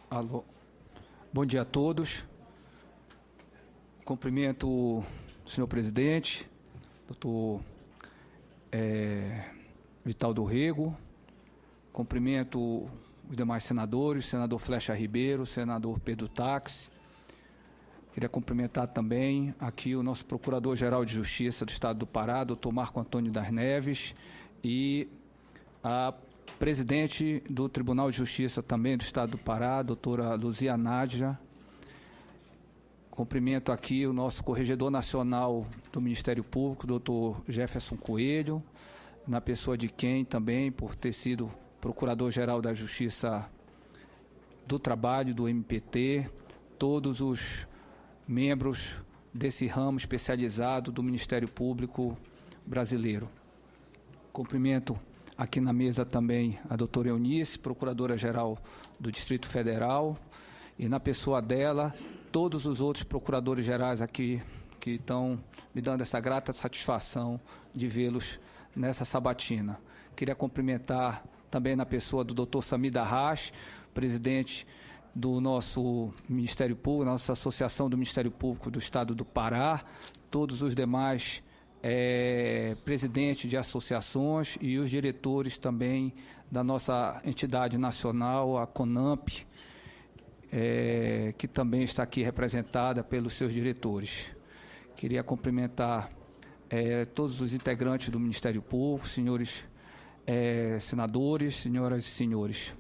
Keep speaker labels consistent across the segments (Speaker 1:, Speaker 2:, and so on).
Speaker 1: Alô. Bom dia a todos. Cumprimento o senhor presidente, doutor Vital do Rego. Cumprimento os demais senadores, senador Flecha Ribeiro, senador Pedro Táxi. Queria cumprimentar também aqui o nosso Procurador-Geral de Justiça do Estado do Pará, doutor Marco Antônio das Neves, e a presidente do Tribunal de Justiça também do Estado do Pará, doutora Luzia Nádia. Cumprimento aqui o nosso Corregedor Nacional do Ministério Público, doutor Jefferson Coelho, na pessoa de quem também, por ter sido Procurador-Geral da Justiça do Trabalho, do MPT, todos os membros desse ramo especializado do Ministério Público brasileiro. Cumprimento aqui na mesa também a doutora Eunice, Procuradora-Geral do Distrito Federal, e na pessoa dela, todos os outros procuradores gerais aqui que estão me dando essa grata satisfação de vê-los nessa sabatina. Queria cumprimentar também na pessoa do doutor Samir Darras, presidente do nosso Ministério Público, nossa Associação do Ministério Público do Estado do Pará, todos os demais presidentes de associações e os diretores também da nossa entidade nacional, a CONAMP, que também está aqui representada pelos seus diretores. Queria cumprimentar todos os integrantes do Ministério Público, senhores senadores, senhoras e senhores.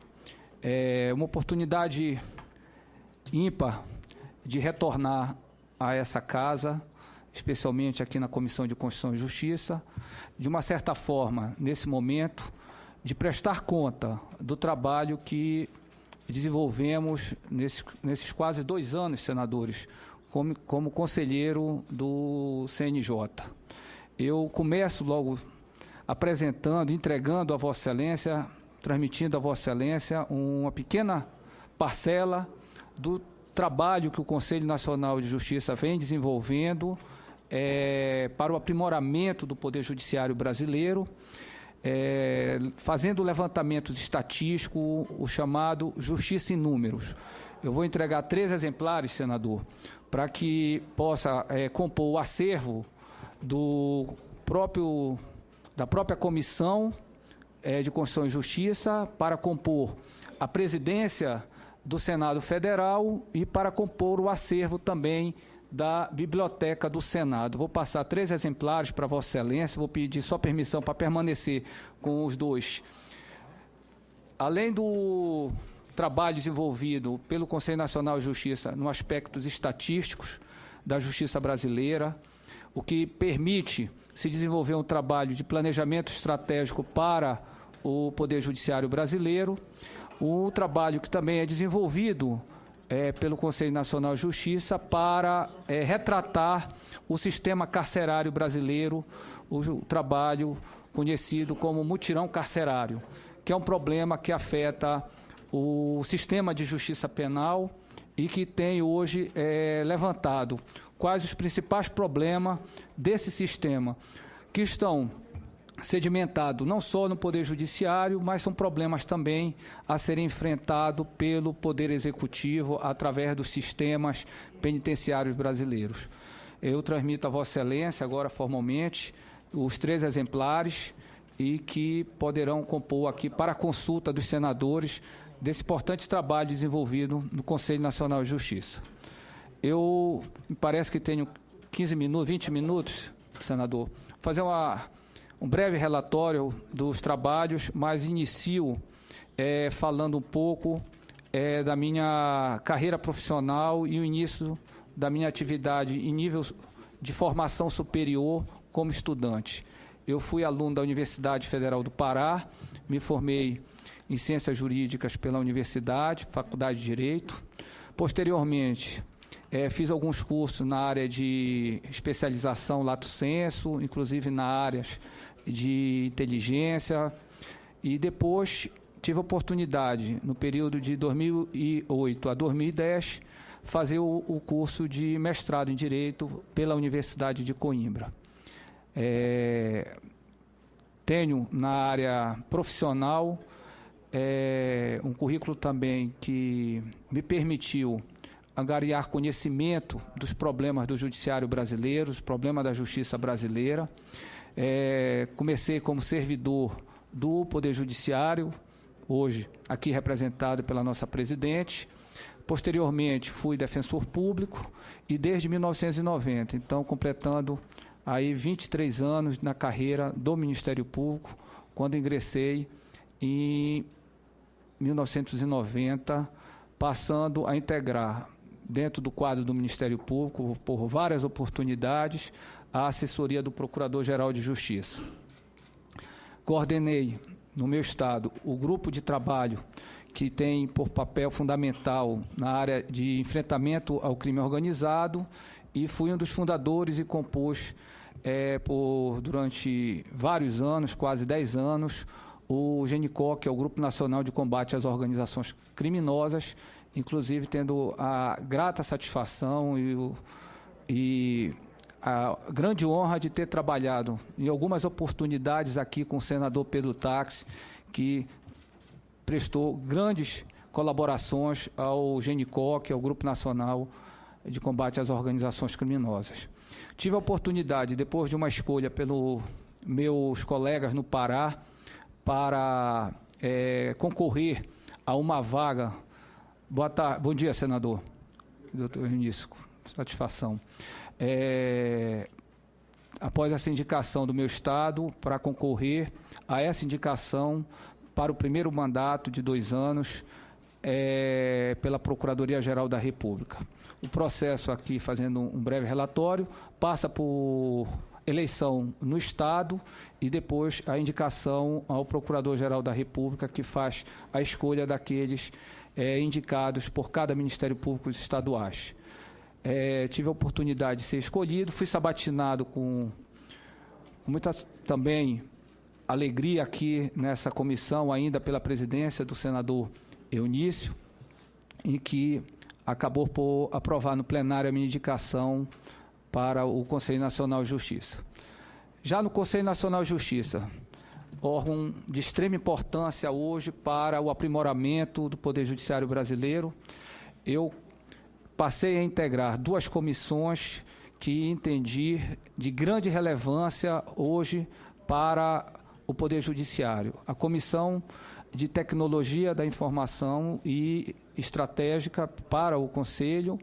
Speaker 1: É uma oportunidade ímpar de retornar a essa casa, especialmente aqui na Comissão de Constituição e Justiça, de uma certa forma, nesse momento, de prestar conta do trabalho que desenvolvemos nesses quase 2 anos, senadores, como conselheiro do CNJ. Eu começo logo apresentando, entregando a Vossa Excelência, transmitindo a Vossa Excelência uma pequena parcela do trabalho que o Conselho Nacional de Justiça vem desenvolvendo para o aprimoramento do Poder Judiciário brasileiro, fazendo levantamentos estatísticos, o chamado Justiça em Números. Eu vou entregar 3 exemplares, senador, para que possa compor o acervo da própria Comissão de Constituição e Justiça, para compor a presidência do Senado Federal e para compor o acervo também da Biblioteca do Senado. Vou passar 3 exemplares para Vossa Excelência, vou pedir só permissão para permanecer com os 2. Além do trabalho desenvolvido pelo Conselho Nacional de Justiça no aspectos estatísticos da justiça brasileira, o que permite se desenvolver um trabalho de planejamento estratégico para o Poder Judiciário brasileiro, o trabalho que também é desenvolvido pelo Conselho Nacional de Justiça para retratar o sistema carcerário brasileiro, o trabalho conhecido como mutirão carcerário, que é um problema que afeta o sistema de justiça penal e que tem hoje levantado quais os principais problemas desse sistema, que estão sedimentados não só no Poder Judiciário, mas são problemas também a serem enfrentados pelo Poder Executivo através dos sistemas penitenciários brasileiros. Eu transmito a Vossa Excelência, agora formalmente, os 3 exemplares e que poderão compor aqui para a consulta dos senadores desse importante trabalho desenvolvido no Conselho Nacional de Justiça. Me parece que tenho 15 minutos, 20 minutos, senador, vou fazer um breve relatório dos trabalhos, mas inicio falando um pouco da minha carreira profissional e o início da minha atividade em nível de formação superior como estudante. Eu fui aluno da Universidade Federal do Pará, me formei em Ciências Jurídicas pela Universidade, Faculdade de Direito. Posteriormente, fiz alguns cursos na área de especialização lato sensu, inclusive na área de inteligência, e depois tive a oportunidade, no período de 2008 a 2010, fazer o curso de mestrado em Direito pela Universidade de Coimbra. Tenho na área profissional um currículo também que me permitiu angariar conhecimento dos problemas do judiciário brasileiro, os problemas da justiça brasileira. Comecei como servidor do Poder Judiciário, hoje aqui representado pela nossa presidente. Posteriormente, fui defensor público e desde 1990, então completando aí 23 anos na carreira do Ministério Público, quando ingressei em 1990, passando a integrar, dentro do quadro do Ministério Público, por várias oportunidades, a assessoria do Procurador-Geral de Justiça. Coordenei, no meu estado, o grupo de trabalho que tem por papel fundamental na área de enfrentamento ao crime organizado e fui um dos fundadores e compus, durante vários anos, quase 10 anos, o GENICO, que é o Grupo Nacional de Combate às Organizações Criminosas, inclusive tendo a grata satisfação e a grande honra de ter trabalhado em algumas oportunidades aqui com o senador Pedro Táxi, que prestou grandes colaborações ao GENICO, que é o Grupo Nacional de Combate às Organizações Criminosas. Tive a oportunidade, depois de uma escolha pelos meus colegas no Pará, para concorrer a uma vaga. Bom dia, senador. Doutor Eunício, satisfação. Após essa indicação do meu estado, para concorrer a essa indicação para o primeiro mandato de 2 anos pela Procuradoria-Geral da República. O processo aqui, fazendo um breve relatório, passa por eleição no estado e depois a indicação ao Procurador-Geral da República, que faz a escolha daqueles indicados por cada Ministério Público estaduais. Tive a oportunidade de ser escolhido, fui sabatinado com muita também alegria aqui nessa comissão, ainda pela presidência do senador Eunício, em que acabou por aprovar no plenário a minha indicação para o Conselho Nacional de Justiça. Já no Conselho Nacional de Justiça, órgão de extrema importância hoje para o aprimoramento do Poder Judiciário brasileiro, eu passei a integrar 2 comissões que entendi de grande relevância hoje para o Poder Judiciário. A Comissão de Tecnologia da Informação e Estratégica para o Conselho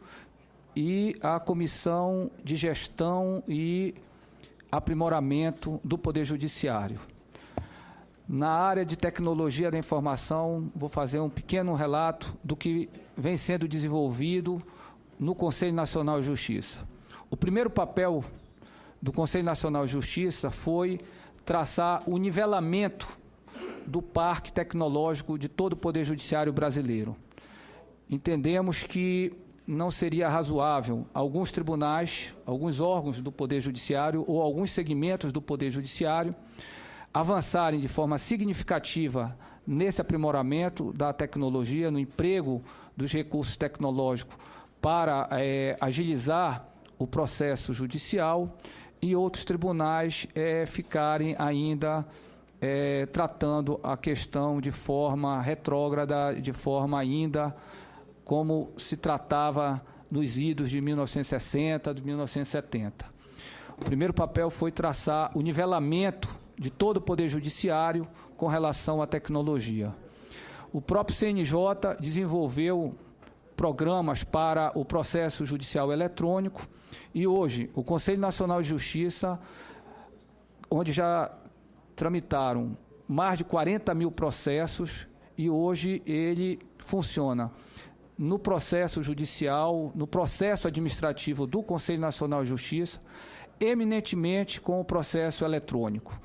Speaker 1: e a Comissão de Gestão e Aprimoramento do Poder Judiciário. Na área de Tecnologia da Informação, vou fazer um pequeno relato do que vem sendo desenvolvido no Conselho Nacional de Justiça. O primeiro papel do Conselho Nacional de Justiça foi traçar o nivelamento do parque tecnológico de todo o Poder Judiciário brasileiro. Entendemos que não seria razoável alguns tribunais, alguns órgãos do Poder Judiciário ou alguns segmentos do Poder Judiciário avançarem de forma significativa nesse aprimoramento da tecnologia, no emprego dos recursos tecnológicos para agilizar o processo judicial e outros tribunais ficarem ainda tratando a questão de forma retrógrada, de forma ainda como se tratava nos idos de 1960, de 1970. O primeiro papel foi traçar o nivelamento de todo o Poder Judiciário com relação à tecnologia. O próprio CNJ desenvolveu programas para o processo judicial eletrônico e hoje o Conselho Nacional de Justiça, onde já tramitaram mais de 40 mil processos e hoje ele funciona no processo judicial, no processo administrativo do Conselho Nacional de Justiça, eminentemente com o processo eletrônico.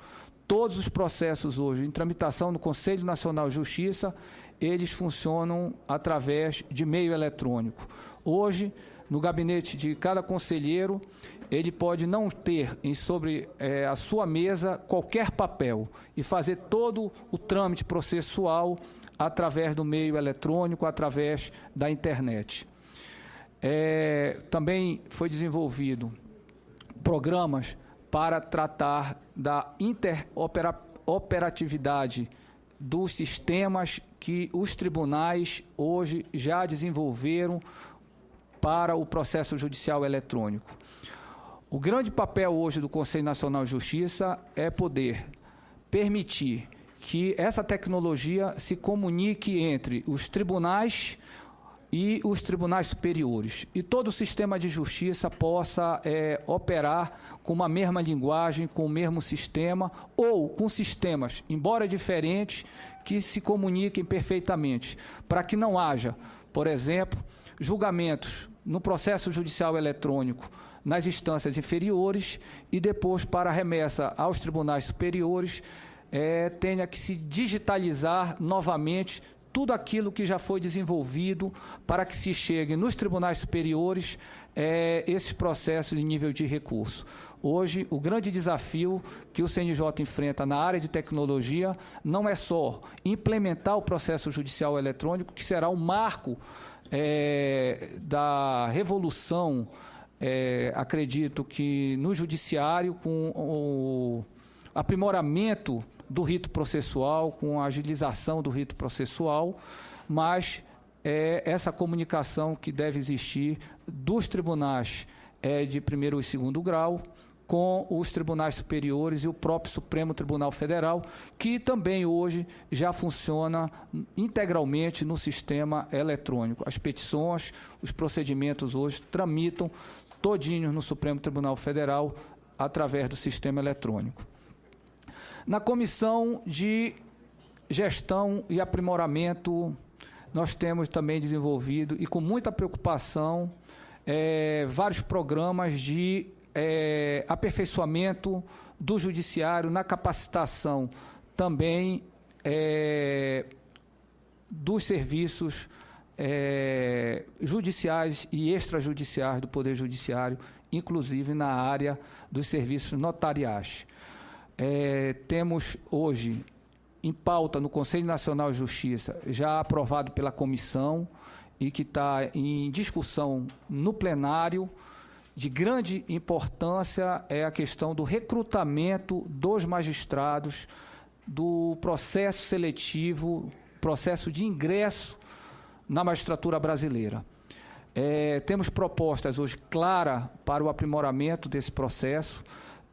Speaker 1: Todos os processos hoje em tramitação no Conselho Nacional de Justiça, eles funcionam através de meio eletrônico. Hoje, no gabinete de cada conselheiro, ele pode não ter sobre a sua mesa qualquer papel e fazer todo o trâmite processual através do meio eletrônico, através da internet. Também foi desenvolvido programas para tratar da interoperatividade dos sistemas que os tribunais hoje já desenvolveram para o processo judicial eletrônico. O grande papel hoje do Conselho Nacional de Justiça é poder permitir que essa tecnologia se comunique entre os tribunais e os tribunais superiores, e todo o sistema de justiça possa operar com uma mesma linguagem, com o mesmo sistema, ou com sistemas, embora diferentes, que se comuniquem perfeitamente, para que não haja, por exemplo, julgamentos no processo judicial eletrônico nas instâncias inferiores e depois, para a remessa aos tribunais superiores, tenha que se digitalizar novamente tudo aquilo que já foi desenvolvido para que se chegue nos tribunais superiores esses processos de nível de recurso. Hoje, o grande desafio que o CNJ enfrenta na área de tecnologia não é só implementar o processo judicial eletrônico, que será um marco da revolução, acredito que no judiciário, com o aprimoramento do rito processual, com a agilização do rito processual, mas essa comunicação que deve existir dos tribunais de primeiro e segundo grau com os tribunais superiores e o próprio Supremo Tribunal Federal, que também hoje já funciona integralmente no sistema eletrônico. As petições, os procedimentos hoje tramitam todinhos no Supremo Tribunal Federal através do sistema eletrônico. Na Comissão de Gestão e Aprimoramento, nós temos também desenvolvido, e com muita preocupação, vários programas de aperfeiçoamento do judiciário na capacitação também dos serviços judiciais e extrajudiciais do Poder Judiciário, inclusive na área dos serviços notariais. Temos hoje em pauta no Conselho Nacional de Justiça, já aprovado pela comissão e que está em discussão no plenário, de grande importância é a questão do recrutamento dos magistrados, do processo seletivo, processo de ingresso na magistratura brasileira. Temos propostas hoje claras para o aprimoramento desse processo.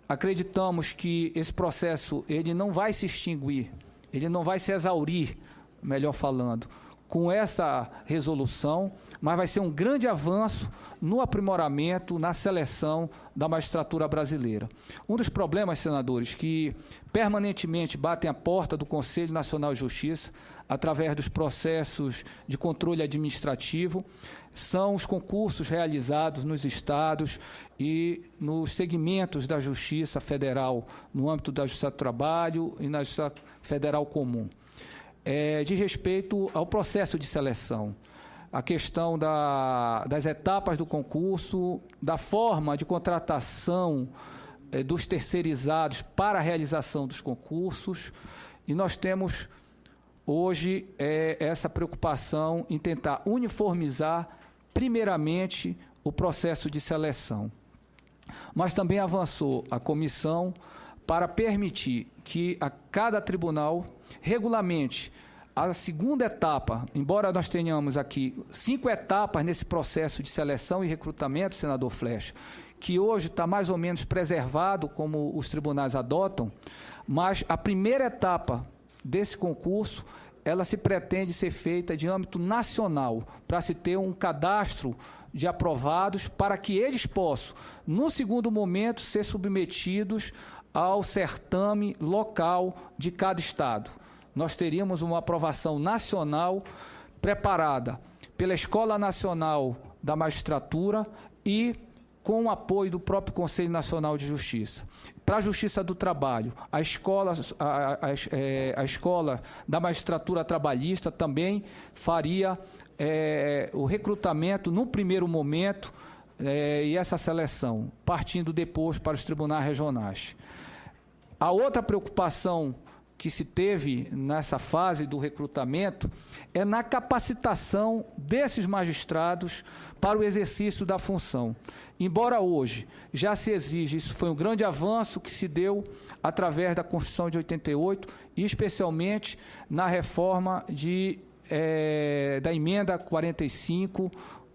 Speaker 1: Acreditamos que esse processo ele não vai se extinguir, ele não vai se exaurir, melhor falando, com essa resolução, mas vai ser um grande avanço no aprimoramento, na seleção da magistratura brasileira. Um dos problemas, senadores, que permanentemente batem a porta do Conselho Nacional de Justiça, através dos processos de controle administrativo, são os concursos realizados nos estados e nos segmentos da Justiça Federal, no âmbito da Justiça do Trabalho e na Justiça Federal Comum. De respeito ao processo de seleção, a questão das etapas do concurso, da forma de contratação dos terceirizados para a realização dos concursos, e nós temos hoje essa preocupação em tentar uniformizar, primeiramente, o processo de seleção. Mas também avançou a comissão para permitir que a cada tribunal regulamente a segunda etapa, embora nós tenhamos aqui 5 etapas nesse processo de seleção e recrutamento, senador Flecha, que hoje está mais ou menos preservado, como os tribunais adotam, mas a primeira etapa desse concurso, ela se pretende ser feita de âmbito nacional, para se ter um cadastro de aprovados, para que eles possam, no segundo momento, ser submetidos ao certame local de cada estado. Nós teríamos uma aprovação nacional preparada pela Escola Nacional da Magistratura e com o apoio do próprio Conselho Nacional de Justiça. Para a Justiça do Trabalho, a Escola da Magistratura Trabalhista também faria o recrutamento no primeiro momento e essa seleção, partindo depois para os tribunais regionais. A outra preocupação que se teve nessa fase do recrutamento é na capacitação desses magistrados para o exercício da função. Embora hoje já se exija, isso foi um grande avanço que se deu através da Constituição de 88 e especialmente na reforma da emenda 45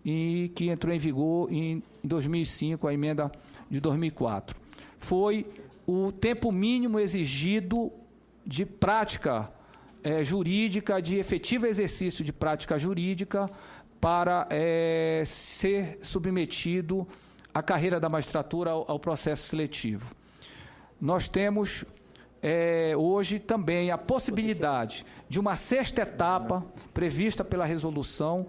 Speaker 1: e que entrou em vigor em 2005, a emenda de 2004. Foi o tempo mínimo exigido de prática jurídica, de efetivo exercício de prática jurídica para ser submetido à carreira da magistratura ao processo seletivo. Nós temos hoje também a possibilidade de uma sexta etapa prevista pela resolução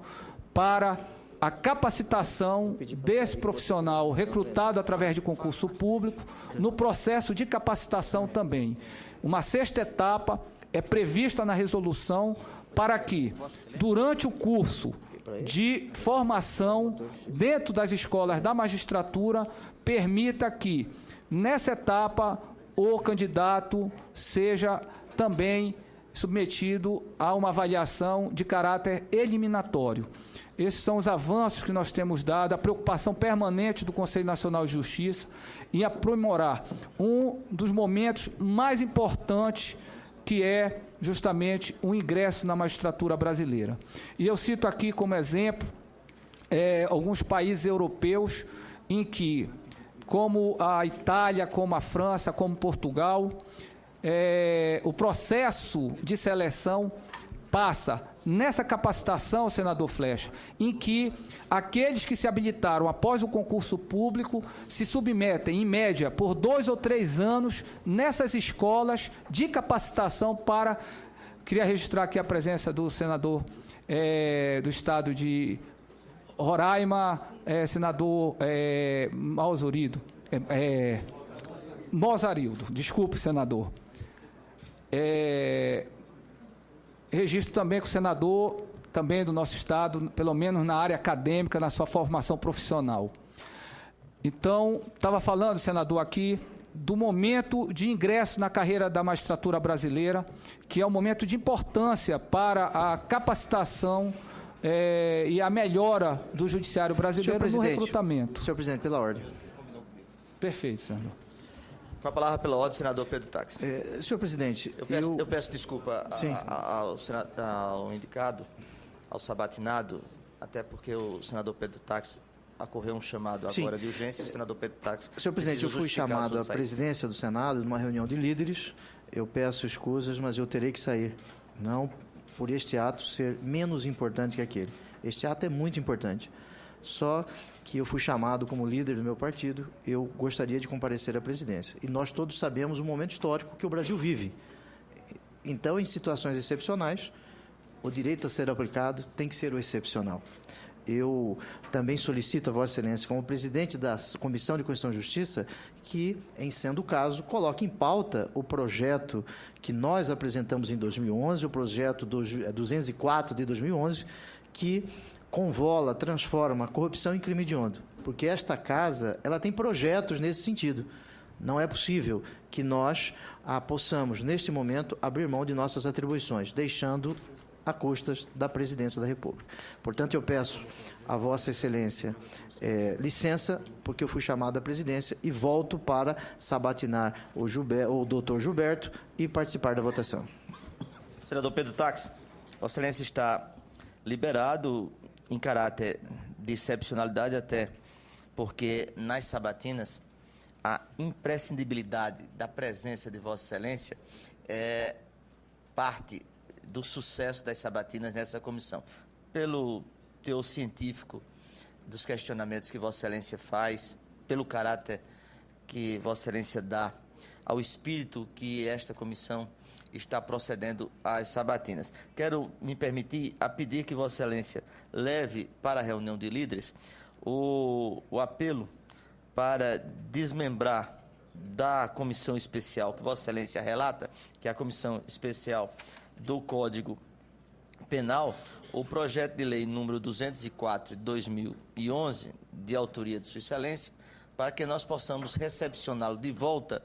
Speaker 1: para a capacitação desse profissional recrutado através de concurso público no processo de capacitação também. Uma sexta etapa é prevista na resolução para que, durante o curso de formação dentro das escolas da magistratura, permita que, nessa etapa, o candidato seja também submetido a uma avaliação de caráter eliminatório. Esses são os avanços que nós temos dado, a preocupação permanente do Conselho Nacional de Justiça em aprimorar um dos momentos mais importantes, que é justamente o ingresso na magistratura brasileira. E eu cito aqui como exemplo alguns países europeus em que, como a Itália, como a França, como Portugal, o processo de seleção passa nessa capacitação, senador Flecha, em que aqueles que se habilitaram após o concurso público se submetem, em média, por 2 ou 3 anos nessas escolas de capacitação para... Queria registrar aqui a presença do senador do estado de Roraima, senador Mozarildo, desculpe, senador. Registro também que o senador, também do nosso estado, pelo menos na área acadêmica, na sua formação profissional. Então, estava falando, senador, aqui do momento de ingresso na carreira da magistratura brasileira, que é um momento de importância para a capacitação e a melhora do judiciário brasileiro no recrutamento. Senhor presidente, pela ordem. Perfeito, senador.
Speaker 2: Com a palavra pela ordem, senador Pedro Táxi.
Speaker 3: Senhor presidente,
Speaker 2: eu peço desculpa ao indicado, ao sabatinado, até porque o senador Pedro Táxi ocorreu um chamado agora de urgência, o senador Pedro Táxi...
Speaker 3: Senhor presidente, eu fui chamado à presidência do Senado numa reunião de líderes. Eu peço escusas, mas eu terei que sair. Não por este ato ser menos importante que aquele. Este ato é muito importante. Só que eu fui chamado como líder do meu partido, eu gostaria de comparecer à presidência. E nós todos sabemos o momento histórico que o Brasil vive. Então, em situações excepcionais, o direito a ser aplicado tem que ser o excepcional. Eu também solicito a Vossa Excelência, como presidente da Comissão de Constituição e Justiça, que, em sendo o caso, coloque em pauta o projeto que nós apresentamos em 2011, o projeto 204 de 2011, que convola, transforma a corrupção em crime hediondo, porque esta casa ela tem projetos nesse sentido. Não é possível que nós possamos, neste momento, abrir mão de nossas atribuições, deixando a custas da Presidência da República. Portanto, eu peço a Vossa Excelência licença, porque eu fui chamado à presidência e volto para sabatinar o doutor Gilberto e participar da votação.
Speaker 2: Senador Pedro Táxi, Vossa Excelência está liberado em caráter de excepcionalidade, até porque nas sabatinas a imprescindibilidade da presença de Vossa Excelência é parte do sucesso das sabatinas nessa comissão. Pelo teor científico dos questionamentos que Vossa Excelência faz, pelo caráter que Vossa Excelência dá ao espírito que esta comissão está procedendo às sabatinas. Quero me permitir a pedir que Vossa Excelência leve para a reunião de líderes o apelo para desmembrar da comissão especial que Vossa Excelência relata, que é a comissão especial do Código Penal, o projeto de lei número 204 de 2011, de autoria de Sua Excelência, para que nós possamos recepcioná-lo de volta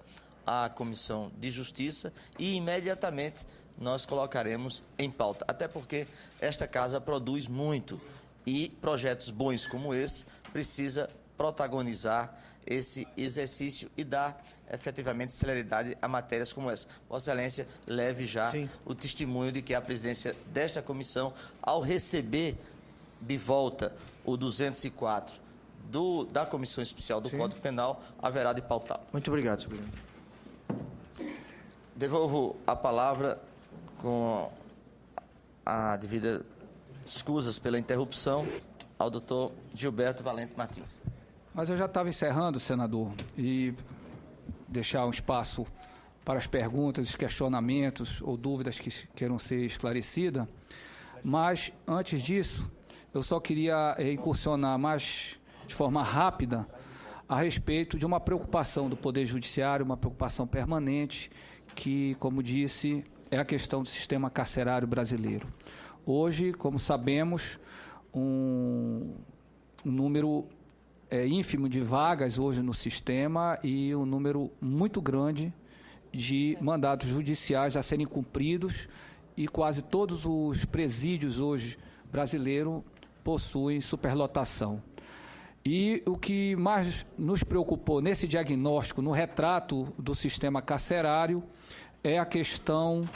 Speaker 2: à Comissão de Justiça e imediatamente nós colocaremos em pauta. Até porque esta casa produz muito e projetos bons como esse precisa protagonizar esse exercício e dar efetivamente celeridade a matérias como essa. Vossa Excelência leve já o testemunho de que a presidência desta comissão, ao receber de volta o 204 da Comissão Especial do Código Penal, haverá de pautar.
Speaker 3: Muito obrigado, senhor presidente.
Speaker 2: Devolvo a palavra com a devida escusas pela interrupção ao doutor Gilberto Valente Martins.
Speaker 1: Mas eu já estava encerrando, senador, e deixar um espaço para as perguntas, os questionamentos ou dúvidas que queiram ser esclarecidas. Mas, antes disso, eu só queria incursionar mais de forma rápida a respeito de uma preocupação do Poder Judiciário, uma preocupação permanente, que, como disse, é a questão do sistema carcerário brasileiro. Hoje, como sabemos, um número ínfimo de vagas hoje no sistema e um número muito grande de mandatos judiciais a serem cumpridos, e quase todos os presídios hoje brasileiros possuem superlotação. E o que mais nos preocupou nesse diagnóstico, no retrato do sistema carcerário, é a questão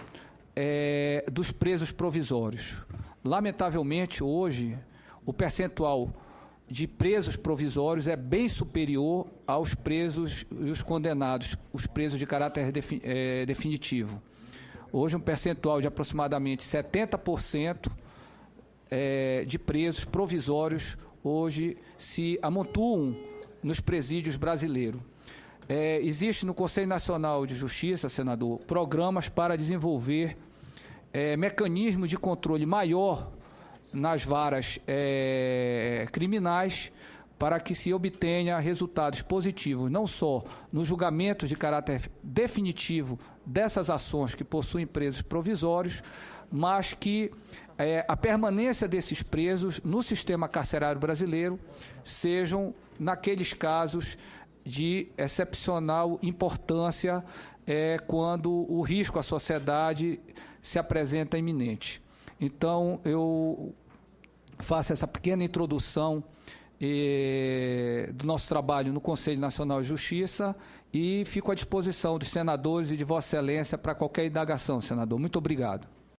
Speaker 1: dos presos provisórios. Lamentavelmente, hoje, o percentual de presos provisórios é bem superior aos presos e os condenados, os presos de caráter definitivo. Hoje, um percentual de aproximadamente 70% de presos provisórios hoje se amontoam nos presídios brasileiros. Existe no Conselho Nacional de Justiça, senador, programas para desenvolver mecanismos de controle maior nas varas criminais, para que se obtenha resultados positivos, não só no julgamento de caráter definitivo dessas ações que possuem presos provisórios, mas que a permanência desses presos no sistema carcerário brasileiro sejam naqueles casos de excepcional importância quando o risco à sociedade se apresenta iminente. Então, eu faço essa pequena introdução do nosso trabalho no Conselho Nacional de Justiça e fico à disposição dos senadores e de Vossa Excelência para qualquer indagação, senador. Muito obrigado.